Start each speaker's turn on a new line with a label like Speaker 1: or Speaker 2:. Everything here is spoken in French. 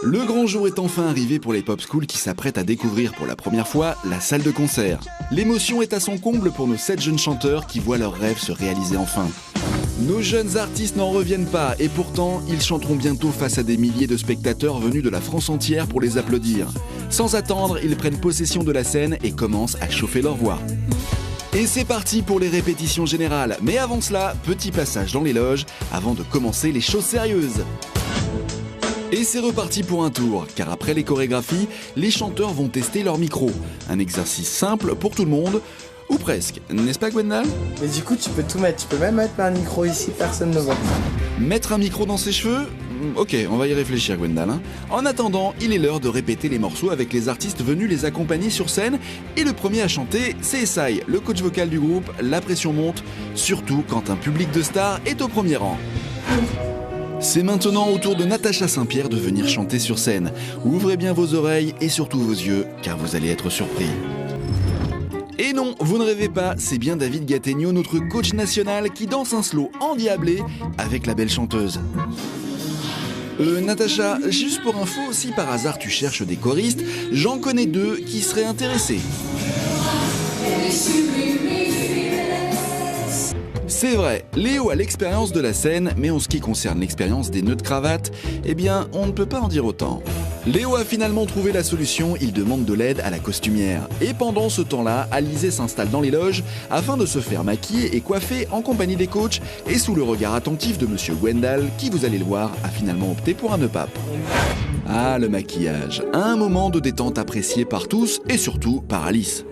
Speaker 1: Le grand jour est enfin arrivé pour les Pop School qui s'apprêtent à découvrir pour la première fois la salle de concert. L'émotion est à son comble pour nos 7 jeunes chanteurs qui voient leurs rêves se réaliser enfin. Nos jeunes artistes n'en reviennent pas et pourtant, ils chanteront bientôt face à des milliers de spectateurs venus de la France entière pour les applaudir. Sans attendre, ils prennent possession de la scène et commencent à chauffer leur voix. Et c'est parti pour les répétitions générales. Mais avant cela, petit passage dans les loges avant de commencer les choses sérieuses. Et c'est reparti pour un tour, car après les chorégraphies, les chanteurs vont tester leur micro. Un exercice simple pour tout le monde, ou presque, n'est-ce pas Gwendal?
Speaker 2: Mais du coup tu peux tout mettre, tu peux même mettre un micro ici, personne ne voit.
Speaker 1: Mettre un micro dans ses cheveux? Ok, on va y réfléchir Gwendal. En attendant, il est l'heure de répéter les morceaux avec les artistes venus les accompagner sur scène. Et le premier à chanter, c'est Essay, le coach vocal du groupe. La pression monte, surtout quand un public de stars est au premier rang. C'est maintenant au tour de Natacha Saint-Pierre de venir chanter sur scène. Ouvrez bien vos oreilles et surtout vos yeux, car vous allez être surpris. Et non, vous ne rêvez pas, c'est bien David Gattegno, notre coach national, qui danse un slow endiablé avec la belle chanteuse. Natacha, juste pour info, si par hasard tu cherches des choristes, j'en connais 2 qui seraient intéressés. C'est vrai, Léo a l'expérience de la scène, mais en ce qui concerne l'expérience des nœuds de cravate, eh bien, on ne peut pas en dire autant. Léo a finalement trouvé la solution, il demande de l'aide à la costumière. Et pendant ce temps-là, Alizé s'installe dans les loges afin de se faire maquiller et coiffer en compagnie des coachs et sous le regard attentif de Monsieur Gwendal, qui, vous allez le voir, a finalement opté pour un nœud pape. Ah, le maquillage, un moment de détente apprécié par tous et surtout par Alice.